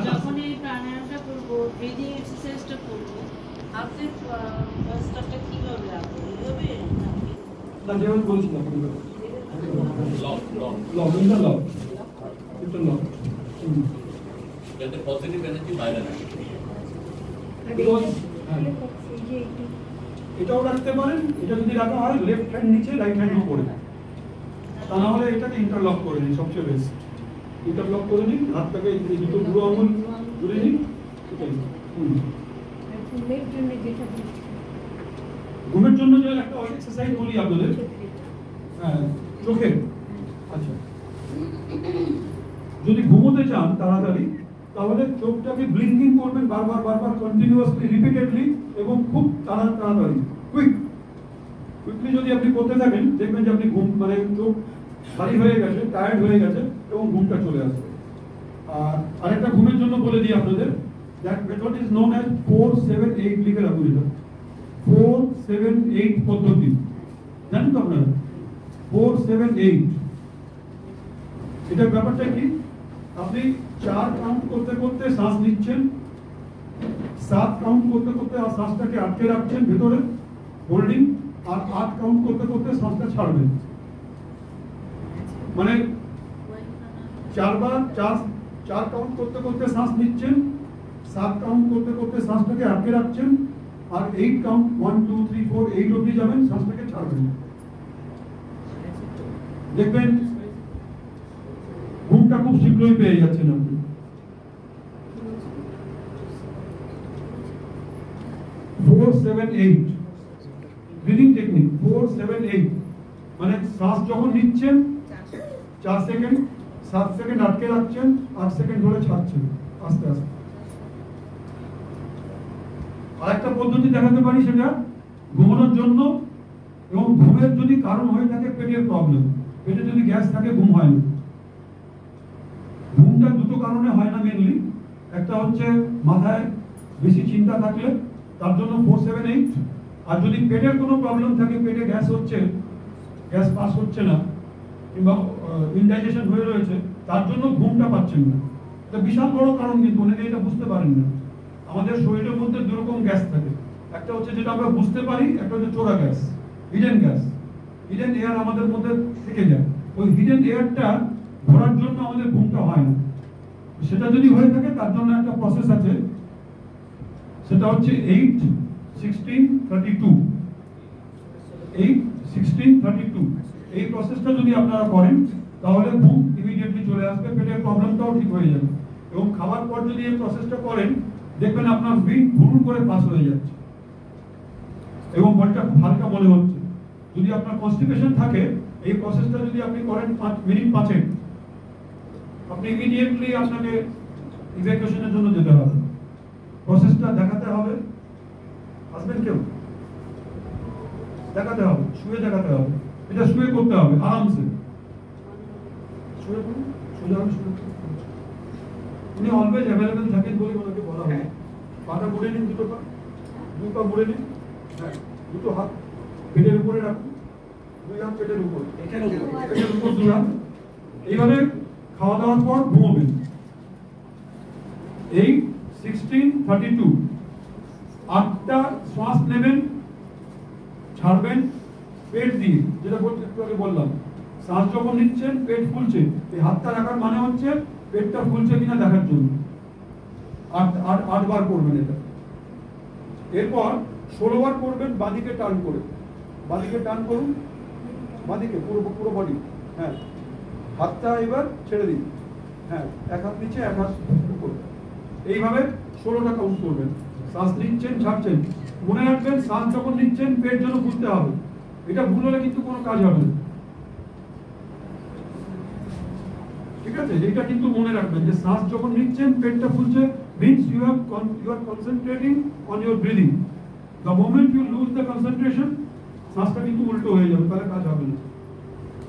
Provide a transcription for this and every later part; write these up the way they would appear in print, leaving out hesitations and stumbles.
যখন এই প্রাণায়ামটা করবো, ব্রিদিং এক্সারসাইজটা করবো, আপনি ফার্স্টটা কিভাবে রাখবো? এইভাবে না, যেমন বলছিলাম যাতে পজিটিভ এনার্জি বাইরে আসে। এটাও রাখতে পারেন। এটা যদি রাখা হয় লেফট হ্যান্ড নিচে, রাইট হ্যান্ড উপরে, তা না হলে এটাকে ইন্টারলক করে নিন, সবচেয়ে বেস্ট। ইন্টারলক করে নিন, হাতটাকে এই দুটো বুড়ো আঙুল জুড়ে নিন। ঘুমের জন্য যে একটা এক্সারসাইজ বলি আপনাদের, হ্যাঁ, চোখের। আচ্ছা, যদি ঘুমোতে চান তাড়াতাড়ি, তাহলে চোখটাকে ব্লিঙ্কিং করবেন বারবার বারবার, কন্টিনিউয়াসলি, রিপিটেডলি, এবং খুব তাড়াতাড়ি, কুইকলি যদি আপনি করতে থাকেন, দেখবেন যে আপনি ঘুম, মানে চোখ খালি হয়ে গেছে, টায়ার্ড হয়ে গেছে, এবং ঘুমটা চলে আসবে। আর আরেকটা ঘুমের জন্য বলে দিই আপনাদের, that method is known as 4-7-8 লিখে রাখুন। এটা 4-7-8 পদ্ধতি, জানেন তো আপনারা? 4-7-8, এটার ব্যাপারটা কি? আপনি 4 কাউন্ট করতে করতে শ্বাস নিচ্ছেন, 7 কাউন্ট করতে করতে আর শ্বাসটাকে আটকে রাখছেন ভেতরে, হোল্ডিং, আর 8 কাউন্ট করতে করতে শ্বাসটা ছাড়বেন। মানে 4 কাউন্ট করতে করতে শ্বাস নিচ্ছেন, 7 কাউন্ট করতে করতে শ্বাসটাকে আটকে রাখছেন, আর 8 কাউন্ট, 1 2 3 4 8 অবধি যাবেন, শ্বাসটাকে ছাড়বেন। দেখবেন ঘুমটা খুব শীঘ্রই পেয়ে যাচ্ছেন আপনি। ব্রিদিং টেকনিক 4-7-8, মানে শ্বাস যখন নিচ্ছেন 4 সেকেন্ড, 7 সেকেন্ড আটকে রাখছেন, 8 সেকেন্ড ধরে ছাড়ছেন আস্তে আস্তে। আরেকটা পদ্ধতি দেখাতে পারি, সেটা ঘুমানোর জন্য, এবং ঘুমের যদি কারণ হয়ে থাকে পেটের প্রবলেম, পেটে যদি গ্যাস থাকে ঘুম হয় না। ঘুমটা দুটো কারণে হয় না মেনলি। একটা হচ্ছে মাথায় বেশি চিন্তা থাকলে, তার জন্য 4-7-8। আর যদি পেটের কোনো প্রবলেম থাকে, পেটে গ্যাস হচ্ছে, গ্যাস পাস হচ্ছে না, কিংবা ইনডাইজেশন হয়ে রয়েছে, তার জন্য ঘুমটা পাচ্ছেন না। এটা বিশাল বড় কারণ, কিন্তু অনেকে এটা বুঝতে পারেন না। আমাদের শরীরের মধ্যে দুরকম গ্যাস থাকে, একটা হচ্ছে যেটা আমরা বুঝতে পারি, একটা হচ্ছে চোরা gas, hidden gas. Hidden air আমাদের মধ্যে থেকে যায়, ওই হিডেন এয়ারটা ভরার জন্য আমাদের ঘুমটা হয় না। সেটা যদি হয়ে থাকে, তার জন্য একটা প্রসেস আছে, সেটা হচ্ছে 8-16-32। 8-16-32 এই প্রসেসটা যদি আপনারা করেন, তাহলে ঘুম ইমিডিয়েটলি চলে আসবে, পেটের প্রবলেমটাও ঠিক হয়ে যাবে। এবং খাবার পর যদি এই প্রসেসটা করেন, দেখবেন আপনার ব্রেন ভুরুন করে পাস হয়ে যাচ্ছে, এবং বডিটা খুব হালকা মনে হচ্ছে। যদি আপনার কনস্টিপেশন থাকে, এই প্রসেসটা যদি আপনি করেন 5 মিনিট 5, আপনি ইমিডিয়েটলি আপনাকে ইভ্যাকুয়েশনের জন্য যেতে হবে। প্রসেসটা দেখাতে হবে, আসবেন কেউ? দেখাতে হবে, শুয়ে দেখাতে হবে। এটা শুয়ে করতে হবে, আরামসে শুয়ে করুন, সোজা হবে, শুয়ে করুন। উনি অলওয়েজ অ্যাভেলেবেল থাকেন বলে ওনাকে বলা হয়। পাটা মুড়ে নিন, দুটো পা, দুই পা মুড়ে নিন, হ্যাঁ, দুটো হাত পেটের উপরে রাখুন, 2 হাত পেটের উপর, পেটের উপর 2 হাত। এইভাবে খাওয়া দাওয়ার পর ঘুমোবেন। 8-16-32, 8টা শ্বাস নেবেন, ছাড়বেন পেট দিয়ে, যেটা একটু আগে বললাম। শ্বাস যখন নিচ্ছেন, পেট ফুলছে, এই হাতটা রাখার মানে হচ্ছে পেটটা ফুলছে কিনা দেখার জন্য। 8 বার করবেন এটা। এরপর 16 বার করবেন বাঁদিকে টার্ন করে। বাঁদিকে টার্ন করুন, বাঁদিকে পুরো বডি, হ্যাঁ। হাতটা এবার ছেড়ে দিন, হ্যাঁ, এক হাত নিচে, এক হাত উপর। এইভাবে 16টা কাউন্ট করবেন। শ্বাস নিচ্ছেন, ছাড়ছেন। মনে রাখবেন, শ্বাস যখন নিচ্ছেন পেট যেন ফুলতে হবে। এটা ভুল হলে কিন্তু কোনো কাজ হবে না, ঠিক আছে? এটা কিন্তু মনে রাখবেন যে শ্বাস যখন নিচ্ছেন পেটটা ফুলছে, means you are concentrating on your breathing. The moment you lose the concentration, শ্বাসটা কিন্তু উল্টো হয়ে যাবে, তাহলে কাজ হবে না।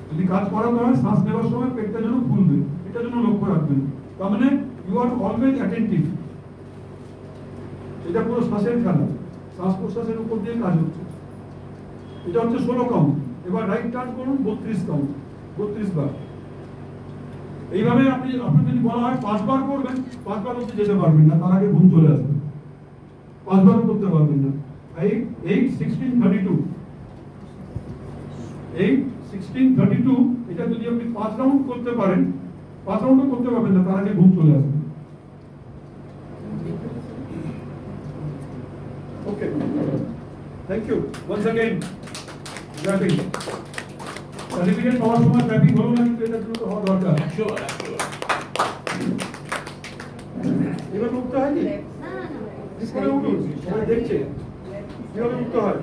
যদি কাজ করাতে হয়, শ্বাস নেওয়ার সময় পেটটা যেন ফুলবে, এটা যেন লক্ষ্য রাখবেন। তার মানে you are always attentive। এটা পুরো শ্বাসের খেলা, শ্বাস প্রশ্বাসের উপর দিয়ে কাজ হচ্ছে। এটা হচ্ছে 16 কাউন্ট। এবার রাইট টার্ন করুন, 32 কাউন্ট, 32 বার। এইভাবে আপনার যদি বলা হয় 5 বার করবেন, 5 বার অবধি যেতে পারবেন না, তার আগে ঘুম চলে আসবে। 5 বারও করতে পারবেন না। 8 16 32 8 16 32 এটা যদি আপনি 5 রাউন্ড করতে পারেন, 5 রাউন্ডও করতে পারবেন না, তার আগে ঘুম চলে আসবে। Okay, thank you once again. ট্র্যাপিং সার্টিফিকেট পাওয়ার সময় ট্র্যাপিং হলো না, কিন্তু এটা দ্রুত হওয়া দরকার। এবার উঠতে হয় কি? করে উঠুন, সবাই দেখছে কিভাবে উঠতে হয়।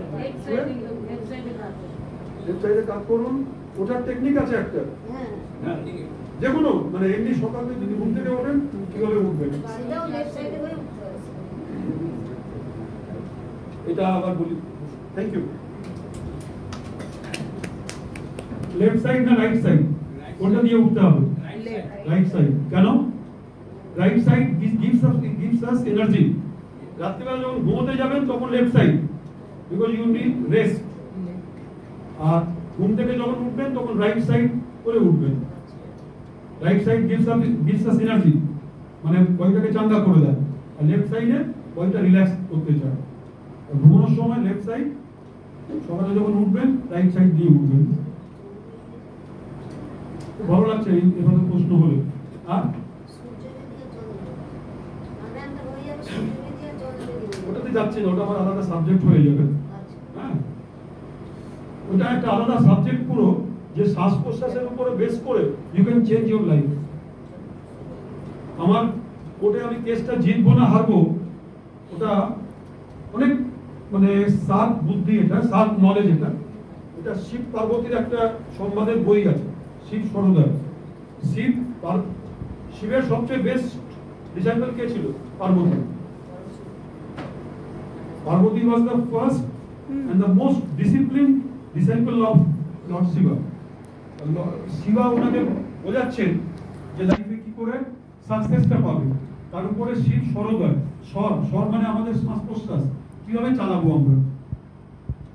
লেফট সাইডে কাজ করুন, ওটার টেকনিক আছে একটা, যে কোনো মানে এমনি সকালে যদি ঘুম থেকে ওঠেন কিভাবে উঠবেন এটা আবার বলি। Thank you. লেফট সাইড না রাইট সাইড, কোনটা দিয়ে উঠতে হবে? Right side. কেন? Right side gives us energy. রাত্রিবেলা যখন ঘুমোতে যাবেন তখন left side, because you need rest. আর ঘুম থেকে যখন উঠবেন তখন রাইট সাইড করে উঠবেন। Right side gives us energy, মানে বডিটাকে চাঙ্গা করে দেয়। আর লেফট সাইডে বডিটা রিল্যাক্স করতে চায়। ঘুমানোর সময় লেফট সাইড, সকালে যখন উঠবেন রাইট সাইড দিয়ে উঠবেন। ভালো লাগছে এভাবে প্রশ্ন হলে। আর ওটাতে যাচ্ছে না, ওটা আবার আলাদা সাবজেক্ট হয়ে যাবে। হ্যাঁ, ওটা একটা আলাদা সাবজেক্ট পুরো, যে শ্বাস প্রশ্বাসের উপরে বেস করে you can change your life. আমার কোর্টে আমি কেসটা জিতবো না হারবো, ওটা অনেক মানে সার্ক বুদ্ধি, এটা সার্ক নলেজ। এটা শিব পার্বতীর একটা সংবাদের বই আছে, শিব সরোদয়। শিবের সবচেয়ে বেস্ট ডিসাইপল কে ছিল? Parvati. Parvati was the first and the most disciplined disciple of Lord Shiva. Shiba ওনাকে বোঝাচ্ছেন যে লাইফে কি করে সাকসেসটা পাবে, তার উপরে শিব সরোদয়। স্বর মানে আমাদের শ্বাস প্রশ্বাস কিভাবে চালাবো আমরা,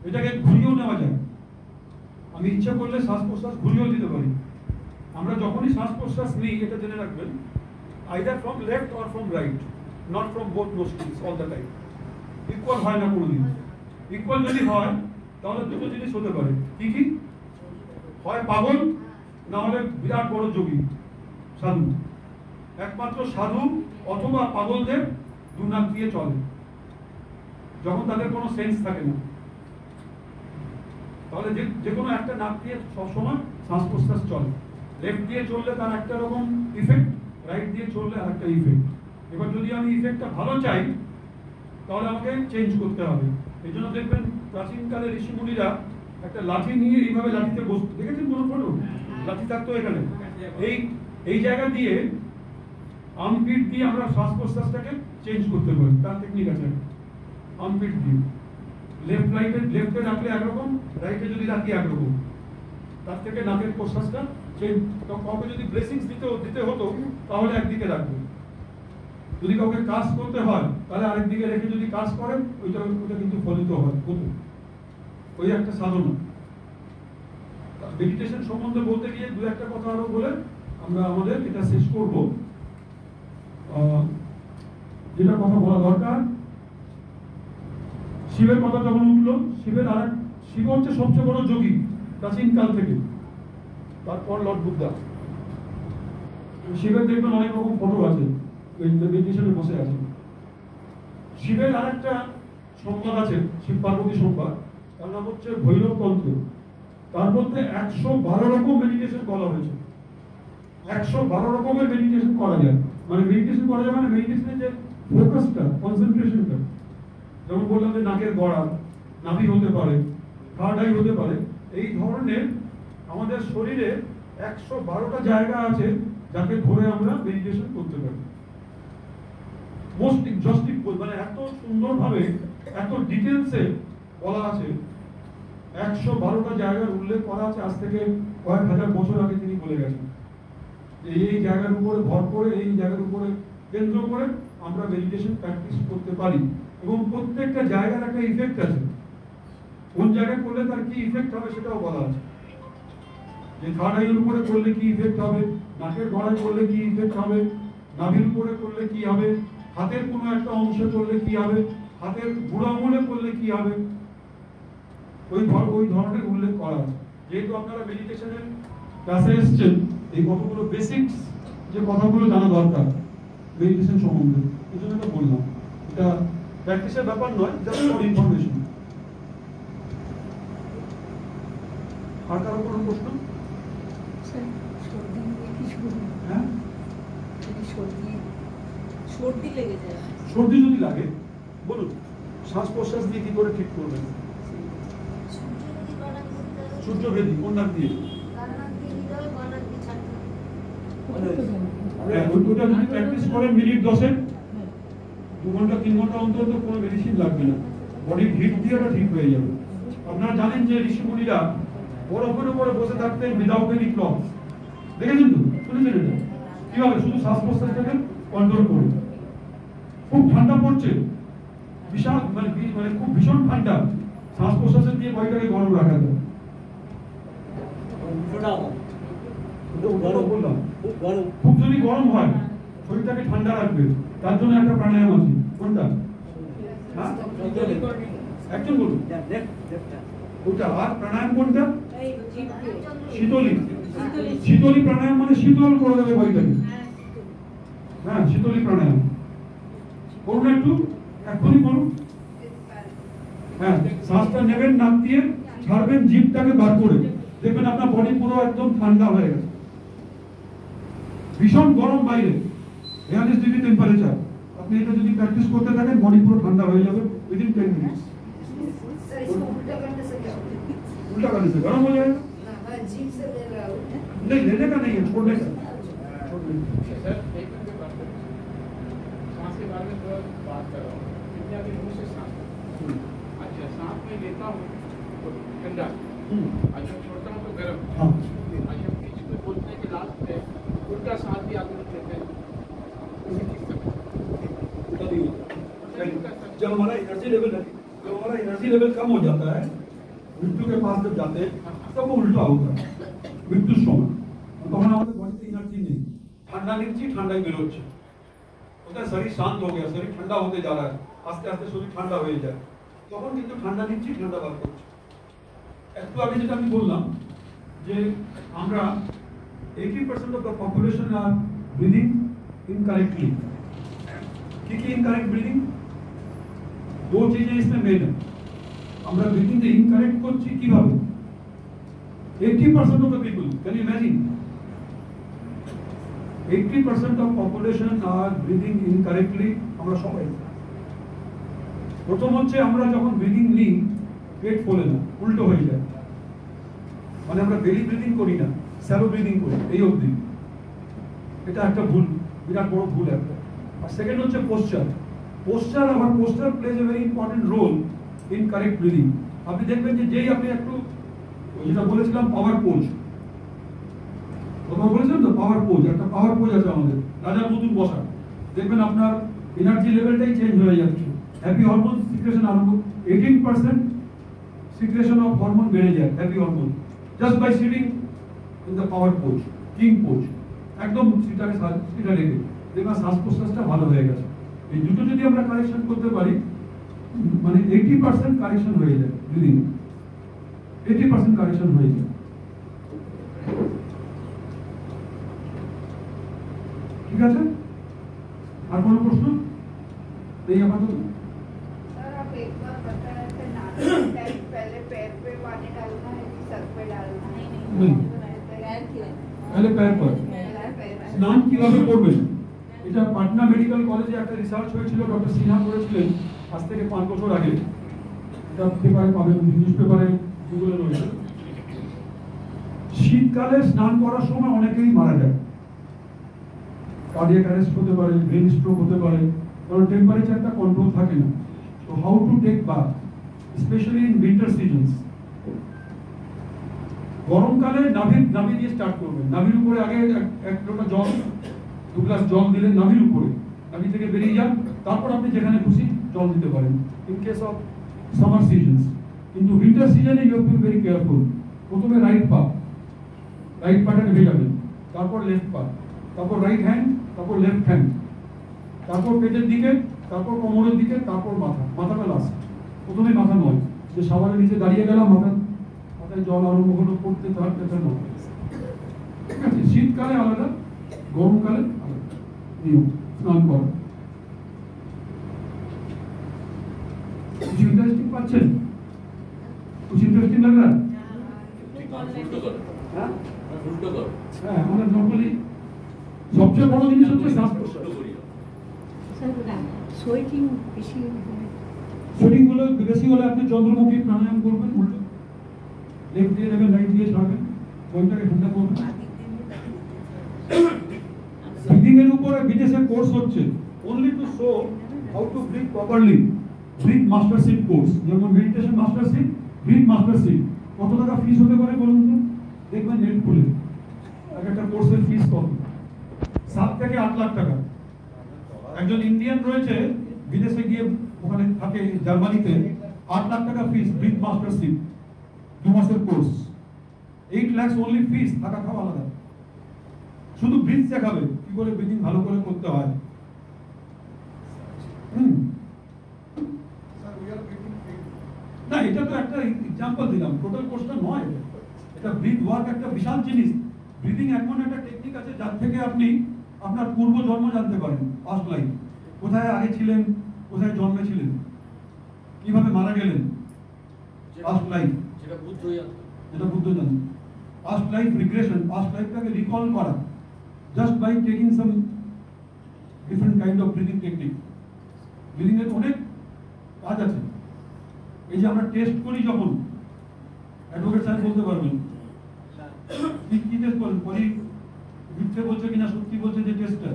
এটাকে ঘুরিয়েও নেওয়া যায়। আমি ইচ্ছা করলে শ্বাস প্রশ্বাস ঘুরিয়েও দিতে পারি। আমরা যখনই শ্বাস প্রশ্বাস নিই, এটা জেনে রাখবেন, either from left or from right, not from both nostrils all the time. Equal হয় না কোনোদিন। ইকুয়াল যদি হয় তাহলে দুটো জিনিস হতে পারে। কি কি? হয় পাগল, না হলে বিরাট বড় যোগী সাধু। একমাত্র সাধু অথবা পাগলদের দু নাক দিয়ে চলে, যখন তাদের কোনো সেন্স থাকে না। তাহলে যে কোনো একটা নাক দিয়ে সবসময় শ্বাস প্রশ্বাস চলে। লেফট দিয়ে চললে তার একটা রকম ইফেক্ট, রাইট দিয়ে চললে আর একটা ইফেক্ট। এবার যদি আমি ইফেক্টটা ভালো চাই তাহলে আমাকে চেঞ্জ করতে হবে। এই জন্য দেখবেন প্রাচীনকালে ঋষিমুনিরা একটা লাঠি নিয়ে এইভাবে লাঠিতে বসতো, দেখেছেন কোনো ফটো? লাঠি থাকতো এখানে, এই জায়গা দিয়ে আর্মপিট দিয়ে আমরা শ্বাস প্রশ্বাসটাকে চেঞ্জ করতে পারি। তার টেকনিক আছে আর্মপিট দিয়ে। লেফটে রাখলে একরকম, রাইটে যদি রাখি একরকম। তার থেকে নাকের প্রশ্বাসটা চেঞ্জ। কাউকে যদি ব্লেসিংস দিতে হতো তাহলে একদিকে রাখবে, যদি কাউকে কাজ করতে হয় তাহলে আরেকদিকে রেখে যদি কাজ করেন ওইটা কিন্তু ফলিত হয়। ওই একটা সাধনা। মেডিটেশন সম্বন্ধে বলতে গিয়ে দু একটা কথা আরো বলে আমরা আমাদের এটা শেষ করব। যেটা কথা বলা দরকার, শিবের কথা যখন উঠলো, শিব হচ্ছে সবচেয়ে বড় যোগী প্রাচীন কাল থেকে। তারপর লর্ড বুদ্ধা। শিবের দেখবেন অনেক রকম ফটো আছে, মেডিটেশনে বসে আছে। শিবের আরেকটা সংবাদ আছে, শিব পার্বতী সংবাদ, তার নাম হচ্ছে ভৈরব তন্ত্র। তার মধ্যে 112 রকম মেডিটেশন বলা হয়েছে। 112 রকমের মেডিটেশন করা যায়। মানে মেডিটেশন করা যায় মানে মেডিটেশনের যে ফোকাসটা, কনসেন্ট্রেশনটা, যেমন বললাম যে নাকের গড়া, নাভি হতে পারে, থার্ড আই হতে পারে, এই ধরনের আমাদের শরীরে 112টা জায়গা আছে যাকে ধরে আমরা মেডিটেশন করতে পারি। মোস্ট এক্সস্টিভ, মানে এত সুন্দরভাবে এত ডিটেলসে বলা আছে। 112টা জায়গার উল্লেখ করা আছে। আজ থেকে কয়েক হাজার বছর আগে তিনি বলে গেছেন এই জায়গার উপরে ভর করে, এই জায়গার উপরে কেন্দ্র করে আমরা মেডিটেশন প্র্যাকটিস করতে পারি। এবং প্রত্যেকটা জায়গার একটা ইফেক্ট আছে। কোন জায়গায় করলে তার কি ইফেক্ট হবে সেটাও বলা আছে। যে থার্ড আইয়ের উপরে করলে কি ইফেক্ট হবে, নাকের গড়ায় করলে কি ইফেক্ট হবে, নাভির উপরে করলে কি হবে, হাতের কোনো একটা অংশে করলে কি হবে, হাতের বুড়ো আঙুলে করলে কি হবে, ওই ধরনের উল্লেখ করা আছে। যেহেতু আপনারা মেডিটেশনের ক্লাসে এসেছেন, এই কতগুলো বেসিক্স যে কথাগুলো জানা দরকার মেডিটেশন সম্বন্ধে, এই জন্য এটা বললাম। এটা প্র্যাকটিসের ব্যাপার নয়, জাস্ট ফর ইনফরমেশন। আর কারো কোনো প্রশ্ন? হ্যাঁ, সর্দি লেগে যায়। সর্দি যদি লাগে বলুন, শ্বাস প্রশ্বাস দিয়ে কি করে ঠিক করবেন? সূর্য বেদি কোন নাক দিয়ে? ওইটা যদি প্র্যাকটিস করেন মিনিট 10 2 ঘন্টা 3 ঘন্টা অন্তত কোনো মেডিসিন লাগবে না, বডির হিট দিয়ে ওটা ঠিক হয়ে যাবে। আপনারা জানেন যে ঋষিমুনিরা বরফের উপরে বসে থাকতেন উইদাউট এনি ক্লথ, দেখেছেন তো, শুনেছেন এটা কিভাবে? শুধু শ্বাস প্রশ্বাসটাকে কন্ট্রোল করে। খুব ঠান্ডা পড়ছে, বিশাল মানে খুব ভীষণ ঠান্ডা, শ্বাস প্রশ্বাসের দিয়ে বডিটাকে গরম রাখা যায়। বললাম খুব যদি গরম হয় শরীরটাকে ঠান্ডা রাখবে, তার জন্য একটা প্রাণায়াম আছে। কোনটা? হ্যাঁ, একজন বলুন। ওটা। আর প্রাণায়াম কোনটা? শীতলী। শীতলী প্রাণায়াম মানে শীতল করে দেবে বডিটাকে। হ্যাঁ, শীতলী প্রাণায়াম করুন, একটু এখনই করুন। হ্যাঁ, শ্বাসটা নেবেন নাক দিয়ে, ছাড়বেন জিভটাকে বার করে, দেখবেন আপনার বডি পুরো একদম ঠান্ডা হয়ে গেছে। ভীষণ গরম বাইরে, 42 ডিগ্রি টেম্পারেচার, আপনি এটা যদি প্র্যাকটিস করতে থাকেন বডি পুরো ঠান্ডা হয়ে যাবে উইদিন 10 মিনিটস। उल्टा करने से गर्म हो जाएगा। नहीं, लेने का नहीं है, छोड़ने का। सर एक मिनट बात करें, सांस के बारे में थोड़ा बात कर रहा हूँ। इंडिया के मुंह से सांस, अच्छा सांस में लेता हूँ तो ठंडा, अच्छा छोड़ता हूँ तो गर्म। हाँ, अच्छा बीच में बोलते हैं कि लास्ट में उल्टा सांस भी आप लोग लेते हैं, उल्टा नहीं होता। जब हमारा एनर्जी लेवल कम हो जाता है, मृत्यु के पास जब जाते हैं तब वो उल्टा होता है। मृत्यु समय তখন আমাদের বডিতে এনার্জি নেই, ঠান্ডা নিচ্ছি, ঠান্ডায় বেরোচ্ছে, ওটা শরীর শান্ত हो गया, শরীর ঠান্ডা হতে जा रहा है, আস্তে আস্তে শরীর ঠান্ডা হয়ে যায়, তখন কিন্তু ঠান্ডা নিচ্ছি, ঠান্ডা বার করছি। একটু আগে যেটা আমি বললাম যে আমরা 80% of the population are breathing incorrectly। কি কি इनकरेक्ट ब्रीदिंग? दो चीजें इसमें मेन है। আমরা ব্রিদিং যে ইনকারেক্ট করছি কিভাবে? 80% of the people, can you imagine? 80% of population are breathing incorrectly। আমরা সবাই প্রথম হচ্ছে আমরা যখন ব্রিদিং নিই পেট ফোলে না, উল্টো হয়ে যায়, মানে আমরা বেলি ব্রিদিং করি না, স্যালো ব্রিদিং করি এই অবধি। এটা একটা ভুল, বিরাট বড় ভুল একটা। আর সেকেন্ড হচ্ছে posture. Posture plays a very important role in correct breathing. আপনি দেখবেন যে যেই আপনি একটু, যেটা বলেছিলাম পাওয়ার পোজ, তোমরা বলেছেন তো পাওয়ার পোজ, একটা পাওয়ার পোজ আছে আমাদের, রাজার মতন বসা, দেখবেন আপনার এনার্জি লেভেলটাই চেঞ্জ হয়ে যাচ্ছে, হ্যাপি হরমোন সিক্রেশন আরম্ভ, 18% সিক্রেশন অফ হরমোন বেড়ে যায়, happy hormone, just by sitting in the power pose, king pose, একদম সেটা রেখে দেখবেন শ্বাস প্রশ্বাসটা ভালো হয়ে গেছে। এই দুটো যদি আমরা কারেকশন করতে পারি, মানে 80% কারেকশন হয়ে যায়, যদি 80% কারেকশন হয়ে যায়। ঠিক আছে, আর কোনো প্রশ্ন? এই আপাতত सर आप एक बार बता रहे थे नाक टाइप पहले पैर पे पानी डालना है कि सर पे डालना है? नहीं, पहले पैर पर স্নান কিভাবে করবেন, এটা পাটনা মেডিকেল কলেজে একটা রিসার্চ হয়েছিল, ডক্টর সিনহা করেছিলেন আজ থেকে 5 বছর আগে। এটা পেপারে পাবেন, নিউজ পেপারে, গুগলে রয়েছে। শীতকালে স্নান করার সময় অনেকেই মারা যায়, কার্ডিয়াক অ্যারেস্ট হতে পারে, ব্রেন স্ট্রোক হতে পারে, কারণ টেম্পারেচারটা কন্ট্রোল থাকে না। তো how to take bath specially in winter seasons? গরমকালে নাভি দিয়ে স্টার্ট করবেন, নাভির উপরে আগে এক লোটা জল, 2 গ্লাস জল দিলেন নাভির উপরে, নাভি থেকে বেরিয়ে যান, তারপর আপনি যেখানে খুশি জল দিতে পারেন in case of summer seasons. কিন্তু উইন্টার সিজনে you have to be very careful. প্রথমে রাইট পাটাকে ভেজাবেন, তারপর লেফট পা, তারপর রাইট হ্যান্ড, তারপর লেফট হ্যান্ড, তারপর পেটের দিকে, তারপর কোমরের দিকে, তারপর মাথাটা লাস্ট। প্রথমে মাথা নয়, যে সাবানের নিচে দাঁড়িয়ে গেলাম মাথায় জল আরম্ভ হলো পড়তে, তার পেছনে নয়। ঠিক আছে, শীতকালে আলাদা, গরমকালে আলাদা নিয়ম স্নান করা। कुछ इंटरेस्टिंग पाচ্ছেন? कुछ इंटरेस्टिंग लग रहा है? উল্টো করো, हाँ উল্টো করো, হ্যাঁ, আমরা নরমালি সবচেয়ে বড় জিনিস হচ্ছে শ্বাস প্রশ্বাস। উল্টো করিও। সোয়েটিং বেশি হয়। সোয়েটিং গুলো বেশি হলে আপনি চন্দ্রমুখী প্রাণায়াম করবেন, উল্টো লেফট দিয়ে নেবেন, রাইট দিয়ে ছাড়বেন, পয়েন্টটাকে ঠান্ডা করবেন। ব্রিদিং এর উপরে বিদেশে কোর্স হচ্ছে only to show how to breathe properly, breathe mastership course, যেমন মেডিটেশন মাস্টারশিপ, ব্রিথ মাস্টারশিপ। কত টাকা ফিস হতে পারে বলুন তো? দেখবেন নেট খুলে এক একটা কোর্সের ফিস কত, 7 থেকে 8 লাখ টাকা। একজন ইন্ডিয়ান রয়েছে বিদেশে গিয়ে ওখানে থাকে জার্মানিতে, 8 লাখ টাকা ফিস, ব্রিথ মাস্টারশিপ 2 মাসের কোর্স, 8 লাখ only ফিস, থাকা খাওয়া আলাদা। শুধু ব্রিথ শেখাবে কি করে ব্রিথিং ভালো করে করতে হয়। না, এটা তো একটা এক্সাম্পল দিলাম, টোটাল কোর্সটা নয়। এটা ব্রিথ ওয়ার্ক একটা বিশাল জিনিস। ব্রিথিং এমন একটা টেকনিক আছে যার থেকে আপনি আপনার পূর্ব জন্ম জানতে পারেন, পাস্ট লাইফ, কোথায় আগে ছিলেন, কোথায় জন্মেছিলেন, কিভাবে মারা গেলেন, পাস্ট লাইফ, যেটা বুদ্ধই আছে। যেটা বুদ্ধ জানেন। পাস্ট লাইফ রিগ্রেশন, পাস্ট লাইফটাকে রিকল করা just by taking some different kind of breathing technique. Breathing এর অনেক কাজ আছে। এই যে আমরা টেস্ট করি যখন, অ্যাডভোকেট সাহেব বলতে পারবেন কি টেস্ট করেন, মিথ্যে বলছে কিনা সত্যি বলছে, যে টেস্টটা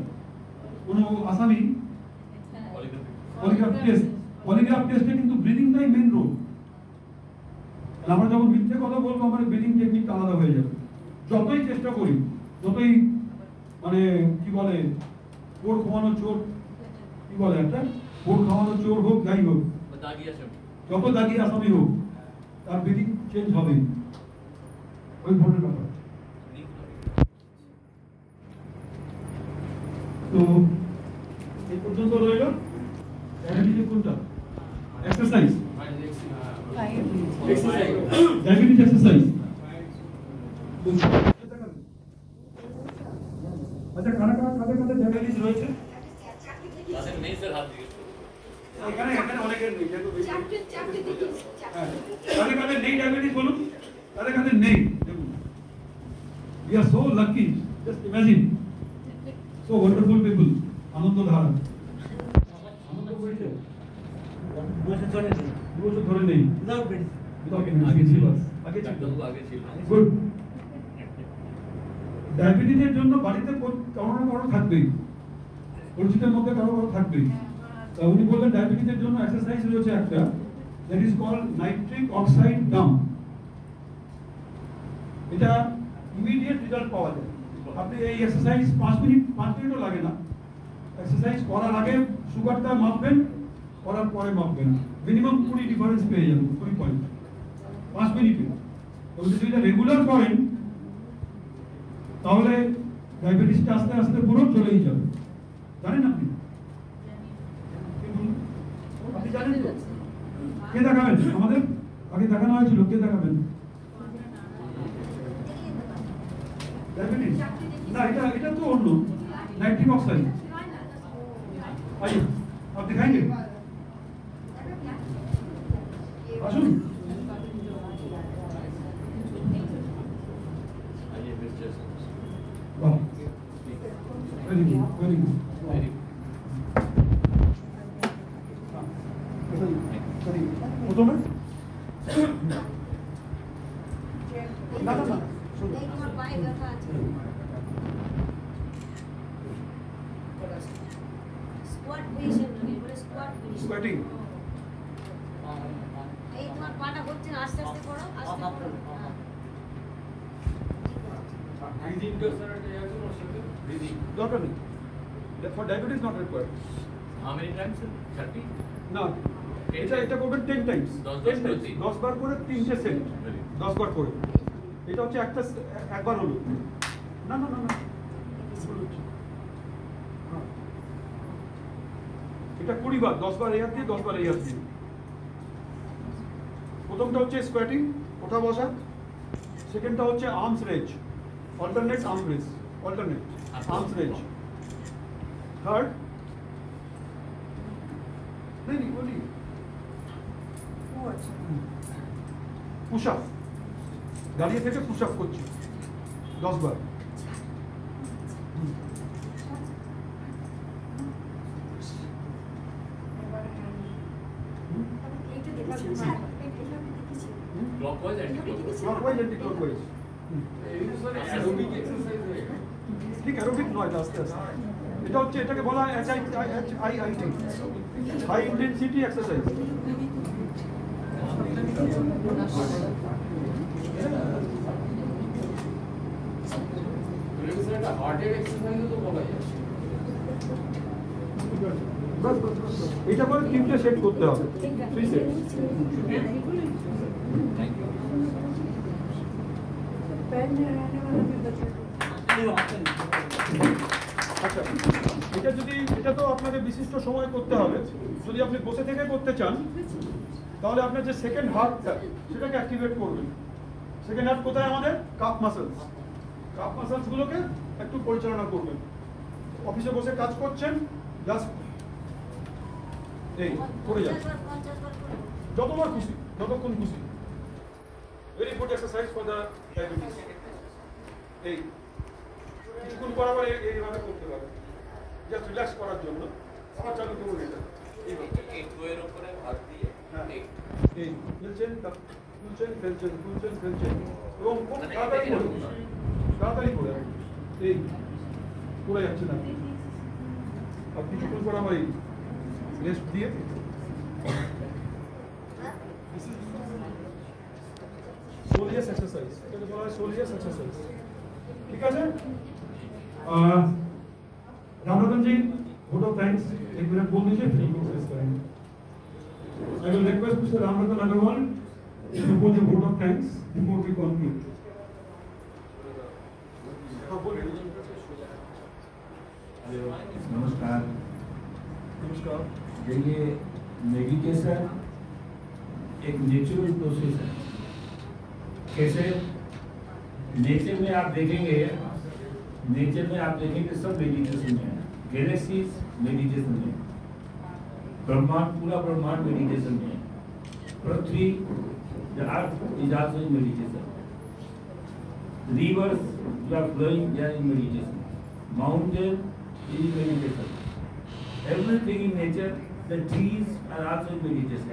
কোনো আসামি পলিগ্রাফ টেস্ট, পলিগ্রাফ টেস্টে কিন্তু ব্রিদিংটাই মেন রোল। আমরা যখন মিথ্যে কথা বলবো আমার ব্রিদিং টেকনিক আলাদা হয়ে যাবে। যতই চেষ্টা করি, যতই মানে কি বলে পোড় খাওয়ানো চোর, কি বলে একটা পোড় খাওয়ানো চোর হোক, যাই হোক, দাগি আছে, যত দাগি আসামি হোক, তার ব্রিদিং চেঞ্জ হবে, ওই ধরনের ব্যাপার। তো এই পর্যন্ত রইল ডায়াবেটিস কোনটা এক্সারসাইজ, ডায়াবেটিস এক্সারসাইজ। আচ্ছা, কাদের ডায়াবেটিস রয়েছে? তাদের নেই স্যার, হাত দিকে এখানে অনেকের নেই, যেহেতু কাদের নেই ডায়াবেটিস বলুন, কাদের নেই। দেখুন, we are so lucky, just imagine, so wonderful people, আনন্দ ধারা, আনন্দ করেছে 2 বছর ধরে নেই, আগে ছিল, আগে ছিল। গুড। ডায়াবেটিসের জন্য বাড়িতে কারো না কারো থাকবেই, পরিচিতের মধ্যে কারো থাকবেই। তা উনি বললেন ডায়াবেটিসের জন্য এক্সারসাইজ রয়েছে একটা, that is called nitric oxide dump. এটা ইমিডিয়েট রেজাল্ট পাওয়া যায়। আপনি এই এক্সারসাইজ 5 মিনিটও লাগে না। এক্সারসাইজ করার আগে সুগারটা মাপবেন, করার পরে মাপবেন, মিনিমাম 20 ডিফারেন্স পেয়ে যাবেন, 20 পয়েন্ট 5 মিনিটে। তো যদি এটা রেগুলার করেন তাহলে ডায়াবেটিসটা আস্তে আস্তে পুরো চলেই যাবে। জানেন আপনি? আপনি জানেন তো? কে দেখাবেন? আমাদের আগে দেখানো হয়েছিল, কে দেখাবেন? ডায়াবেটিস না, এটা তো অন্য নাইট্রিক অক্সাইড। आइए आप दिखाएंगे, আসুন। वाह, very good, very good, very photo में ना স্কোয়াট পজিশন মানে বলে স্কোয়াট পজিশন, স্কোয়াটিং। এই তোমার পাটা হচ্ছে না, আস্তে আস্তে করো, আস্তে করো। ব্রিদিং টা স্যার এটা আছে ওর সাথে breathing Dr. That for diabetes not required. how many times sir? 30 না, এটা করবেন 10 টাইমস, 10 বার করে 3টে সেট, 10 বার করে। এটা হচ্ছে একবার হলো, না না না না হ্যাঁ। এটা 20 বার, 10 বার এই হাত দিয়ে, 10 বার এই হাত দিয়ে। প্রথমটা হচ্ছে স্কোয়াটিং, ওঠা বসা। সেকেন্ডটা হচ্ছে arms raise, alternate arm raise, alternate arms raise. Third नहीं बोलिए पुश अप, দাঁড়িয়ে থেকে পুশ আপ করছি 10 বার। Clockwise, anti-clockwise. Clockwise anti clockwise. এগুলো স্যার aerobic exercise হয়ে গেল। ঠিক অ্যারোবিক নয়, আস্তে আস্তে। এটা হচ্ছে, এটাকে বলা হয় HIIT, হাই ইন্টেন্সিটি এক্সারসাইজ। এগুলো স্যার একটা হার্টের এক্সারসাইজও তো বলা যায়। বাস বাস বাস। এটা করে 3টে সেট করতে হবে, 3 সেট। আচ্ছা, এটা তো আপনাকে বিশিষ্ট সময় করতে হবে। যদি আপনি বসে থেকে করতে চান তাহলে আপনার যে সেকেন্ড হার্টটা সেটাকে অ্যাক্টিভেট করবেন। সেকেন্ড হার্ট কোথায় আমাদের? Calf muscles. কাফ মাসলস গুলোকে একটু পরিচালনা করবেন। অফিসে বসে কাজ করছেন, জাস্ট এই করে যান 50 বার করবো। যতবার খুশি, যতক্ষণ খুশি। Very good exercise for the diabetes. এই কিছুক্ষণ পর আবার এইভাবে করতে পারবে, জাস্ট রিল্যাক্স করার জন্য। আবার চালু করুন এটা এইভাবে। এই দুয়ের উপরে হাত দিয়ে হ্যাঁ, এই খুলছেন, খুলছেন, ফেলছেন, খুলছেন, ফেলছেন, এবং খুব তাড়াতাড়ি করে, তাড়াতাড়ি করে এই করে যাচ্ছে না। আর কিছুক্ষণ পর আবার এই রেস্ট দিয়ে সোলিয়াস এক্সারসাইজ, এটাকে বলা হয় সোলিয়াস এক্সারসাইজ। ঠিক আছে? रामरतन जी, vote of thanks, 1 मिनट बोल दीजिए, फिर प्रोसेस करेंगे। I will request Mr. Ramratan Agarwal to put the vote of thanks before we conclude. नमस्कार। नमस्कार। देखिए, मेडिटेशन एक नेचुरल प्रोसेस है। कैसे? नेचर में आप देखेंगे, सब मेडिटेशन में है। गैलेक्सीज मेडिटेशन में, ब्रह्मांड, पूरा ब्रह्मांड मेडिटेशन में है। पृथ्वी, the earth is also in meditation. Rivers that are flowing, they are in meditation. Mountain is in meditation. Everything in nature, the trees are also in meditation.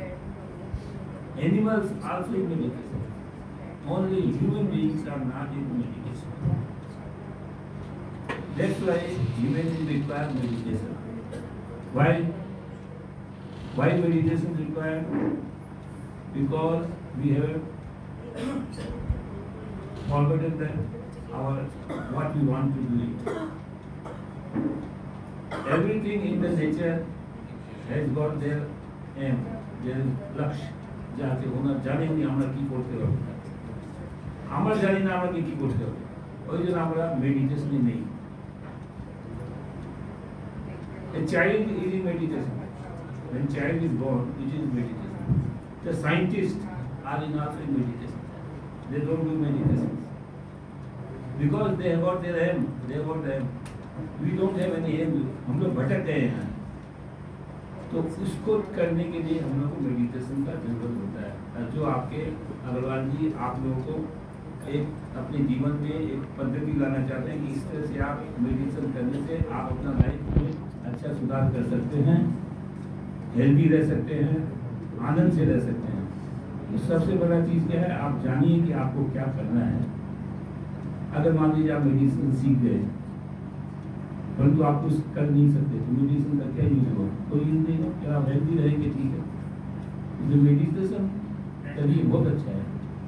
Animals also in meditation. Only human beings are not in meditation. That's why humans require meditation. Why meditation is required? Because we have forgotten that what we want to do it. Everything in the nature has got their aim, their lakshya. যাতে ওনার জানেন যে আমরা কি করতে হবে, আমরা জানি না আমরা কি করতে হবে, ওই জন্য আমরা মেডিটেশনে নেই। A child is in meditation. When child is born, it is meditation. The scientists are also in meditation. They don't do meditation because they have got their aim. They have got their aim. We don't have any aim. हम लोग भटक गए हैं। तो उसको करने के लिए हम लोग को मेडिटेशन का जरूरत होता है। जो आपके अग्रवाल जी आप लोगों को एक अपने जीवन में एक पद्धति लाना चाहते हैं कि इस तरह से आप मेडिटेशन करने से आप अपना लाइफ में अच्छा सुधार कर सकते हैं, हेल्दी रह सकते हैं, आनंद से रह सकते हैं। तो सबसे बड़ा चीज़ क्या है, आप जानिए कि आपको क्या करना है। अगर मान लीजिए आप मेडिसिन सीख गए परंतु आप कुछ कर नहीं सकते तो मेडिसिन का क्या यूज होगा? कोई यूज नहीं है। अगर आप हेल्दी रहेंगे ठीक है, तो मेडिटेशन करिए, बहुत अच्छा है।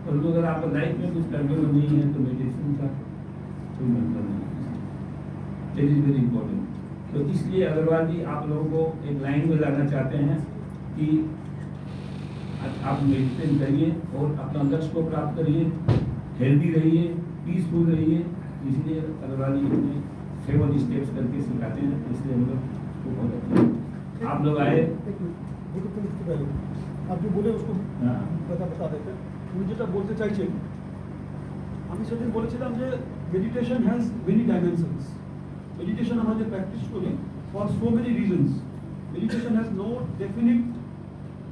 परंतु अगर आपका लाइफ में कुछ करने को नहीं है तो मेडिसिन का कोई मतलब नहीं। That is very important. तो इसलिए अग्रवाल जी आप लोगों को एक लाइन में लाना चाहते हैं कि आप मेडिटेशन करिए और अपना लक्ष्य को प्राप्त करिए, हेल्दी रहिए, पीसफुल रहिए, इसलिए अग्रवाल जी ने 7 स्टेप्स करके सिखाते हैं, इसलिए हम लोग को बहुत अच्छा है। आप लोग आए, आप जो बोले उसको हाँ। बता देते উনি যেটা বলতে চাইছেন, আমি সেদিন বলেছিলাম যে meditation has many dimensions. Meditation আমরা যে প্র্যাকটিস করি for so many reasons, meditation has no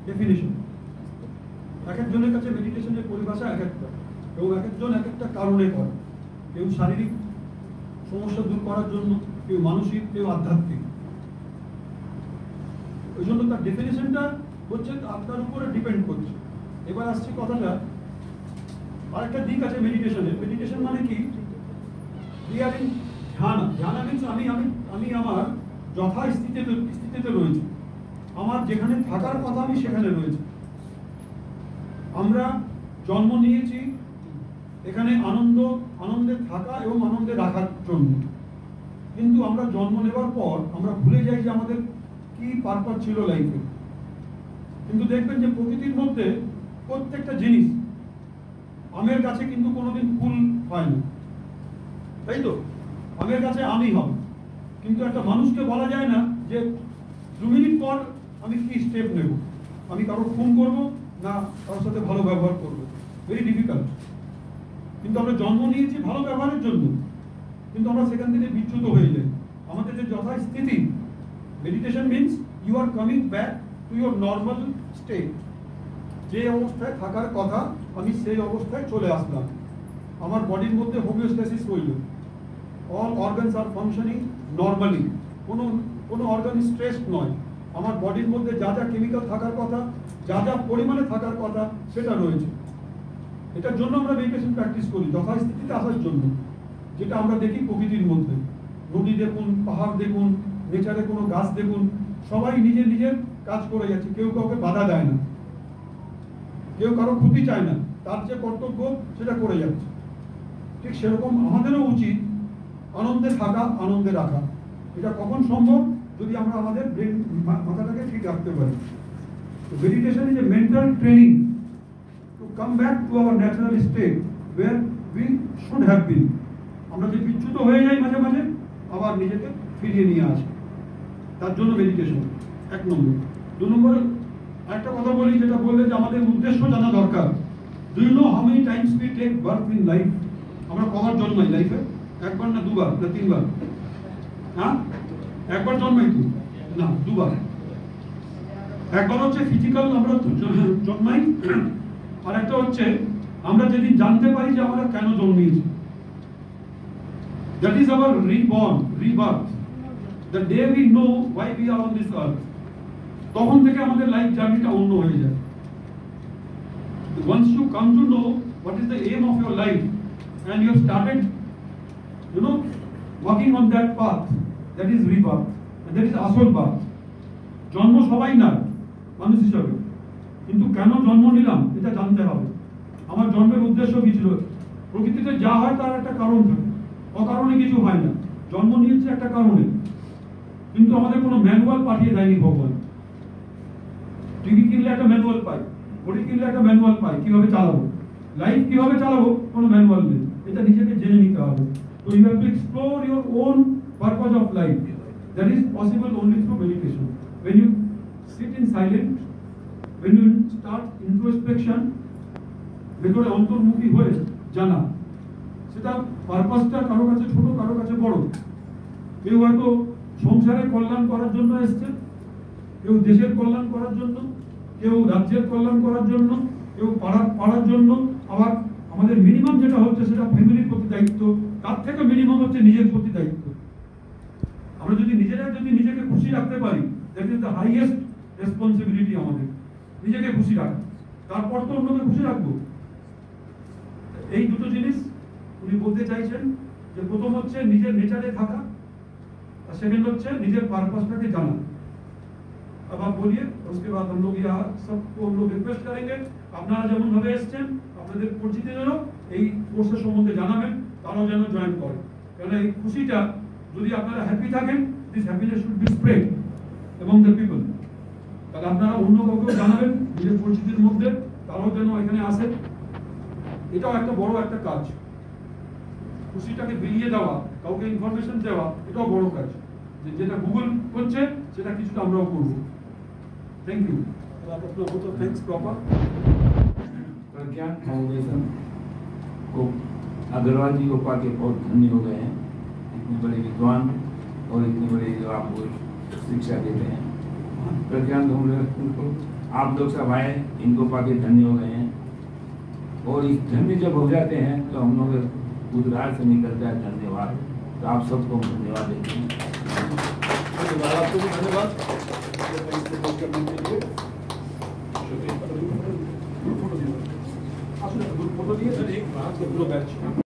definition. এক একজনের কাছে মেডিটেশনের পরিভাষা এক একটা, এবং এক একজন এক একটা কারণে করে। কেউ শারীরিক সমস্যা দূর করার জন্য, কেউ মানসিক, কেউ আধ্যাত্মিক। ওই জন্য তার ডেফিনেশনটা হচ্ছে আপনার উপরে ডিপেন্ড করছে। এবার আসছে কথাটা, আরেকটা দিক আছে মেডিটেশনের। মেডিটেশন মানে কি? ধ্যান। ধ্যান মিনস আমি আমার যথাস্থিতিতে রয়েছে, আমার যেখানে থাকার কথা আমি সেখানে রয়েছে। আমরা জন্ম নিয়েছি এখানে আনন্দে থাকা এবং আনন্দে রাখার জন্য, কিন্তু আমরা জন্ম নেবার পর আমরা ভুলে যাই যে আমাদের কি পারপাস ছিল লাইফে। কিন্তু দেখবেন যে প্রকৃতির মধ্যে প্রত্যেকটা জিনিস, আমের কাছে কিন্তু কোনোদিন ফুল হয় না, তাই তো? আমের কাছে আমই হবে, কিন্তু একটা মানুষকে বলা যায় না যে 2 মিনিট পর আমি কি স্টেপ নেব, আমি কারোর খুন করবো না কারোর সাথে ভালো ব্যবহার করবো। Very difficult. কিন্তু আমরা জন্ম নিয়েছি ভালো ব্যবহারের জন্য, কিন্তু আমরা সেখান থেকে বিচ্যুত হয়ে যাই। আমাদের যে যথাস্থিতি, meditation means you are coming back to your normal state. যে অবস্থায় থাকার কথা আমি সেই অবস্থায় চলে আসলাম। আমার বডির মধ্যে হোমিওস্ট্যাসিস হইল, অল অর্গানস আর ফাংশনিং নর্মালি, কোনো অর্গান স্ট্রেসড নয়। আমার বডির মধ্যে যা যা কেমিক্যাল থাকার কথা, যা যা পরিমাণে থাকার কথা সেটা রয়েছে। এটার জন্য আমরা মেডিটেশন প্র্যাকটিস করি, যথাস্থিতিতে আসার জন্য। যেটা আমরা দেখি প্রকৃতির মধ্যে, নদী দেখুন, পাহাড় দেখুন, নেচারে কোনো গাছ দেখুন, সবাই নিজের নিজের কাজ করে যাচ্ছে, কেউ কাউকে বাধা দেয় না, কেউ কারো ক্ষতি চায় না, তার যে কর্তব্য সেটা করে যাচ্ছে। ঠিক সেরকম আমাদেরও উচিত আনন্দে থাকা, আনন্দে রাখা। এটা কখন সম্ভব? যদি আমরা আমাদের ব্রেন, মাথাটাকে ঠিক রাখতে পারি। Meditation is a mental training to come back to our natural state where we should have been. আমরা যে বিচ্যুত হয়ে যাই মাঝে মাঝে, আবার নিজেকে ফিরিয়ে নিয়ে আসি, তার জন্য মেডিটেশন 1 নম্বর। 2 নম্বরে একটা কথা বলি, যেটা বললে যে আমাদের উদ্দেশ্য জানা দরকার। Do you know how many times we take birth in life? আমরা কবার জন্মাই লাইফে? 1 বার না 2 বার না 3 বার? হ্যাঁ, 1 বার জন্মাই তো না, 2 বার। 1 বার হচ্ছে ফিজিক্যাল আমরা জন্মাই, আর একটা হচ্ছে আমরা যেদিন জানতে পারি যে আমরা কেন জন্মেছি। That is our rebirth. The day we know why we are on this earth, তখন থেকে আমাদের লাইফ জার্নিটা অন্য হয়ে যায়। Once you come to know what is the aim of your life and you have started, walking on that path, that is rebirth, and that is আসল birth. জন্ম সবাই না মানুষ হিসাবে, কিন্তু কেন জন্ম নিলাম এটা জানতে হবে। আমার জন্মের উদ্দেশ্য কি ছিল? প্রকৃতিতে যা হয় তার একটা কারণ থাকে, অকারণে কিছু হয় না। জন্ম নিয়েছে একটা কারণে, কিন্তু আমাদের কোনো ম্যানুয়াল পাঠিয়ে দেয়নি ভগবান। টিভি কিনলে একটা ম্যানুয়াল পাই, ঘড়ি কিনলে একটা ম্যানুয়াল পাই, কিভাবে চালাবো লাইফ, কিভাবে চালাবো, কোনো ম্যানুয়াল নেই। এটা নিজেকে জেনে নিতে হবে। তো you have to explore your own purpose of life. That is possible only through meditation. When you sit in silent, when you start introspection, ভেতরে অন্তর্মুখী হয়ে জানা, সেটা পারপাসটা কারো কাছে ছোট, কারো কাছে বড়। কেউ হয়তো সংসারে কল্যাণ করার জন্য এসছে, কেউ দেশের কল্যাণ করার জন্য, কেউ রাজ্যের কল্যাণ করার জন্য, কেউ পাড়ার জন্য। আবার আমাদের মিনিমাম যেটা হচ্ছে সেটা ফ্যামিলির প্রতি দায়িত্ব, তার থেকে মিনিমাম হচ্ছে নিজের প্রতি দায়িত্ব। আমরা যদি নিজেকে খুশি রাখতে পারি, that is the highest responsibility আমাদের, নিজেকে খুশি রাখা। তারপর তো অন্যকে খুশি রাখবো। এই দুটো জিনিস উনি বলতে চাইছেন, যে প্রথম হচ্ছে নিজের নেচারে থাকা, और सेकंड হচ্ছে নিজের পারপাসটাকে জানা। अब आप बोलिए, उसके बाद हम लोग यहाँ सबको हम लोग रिक्वेस्ट करेंगे, আপনারা যেমন ভাবে এসেছেন আপনাদের পরিচিতদেরও এই কোর্সের সম্বন্ধে জানাবেন, তারাও যেন জয়েন করে। কারণ এই খুশিটা যদি আপনারা হ্যাপি থাকেন, this happiness should be spread among the people। তাহলে আপনারা অন্য কাউকেও জানাবেন নিজের পরিচিতির মধ্যে, তারাও যেন এখানে আসে। এটাও একটা বড় একটা কাজ। খুশিটাকে বিলিয়ে দেওয়া, কাউকে ইনফরমেশন দেওয়া, এটাও বড় কাজ। যেটা গুগল করছে সেটা কিছুটা আমরাও করব। Thank you. Thanks proper. Pragyan foundation को अग्रवाल जी को पाके बहुत धन्य हो गए हैं, इतने बड़े विद्वान और इतने बड़े जो आपको शिक्षा देते हैं। प्रज्ञान फाउंडेशन को आप लोग सब आए, इनको पाके धन्य हो गए हैं। और इस धन्य जब हो जाते हैं तो हम लोग उद्गार से निकलता है धन्यवाद। तो आप सबको हम धन्यवाद देते हैं। आपको भी धन्यवाद फोटो दिए। एक बात, पूरा बैच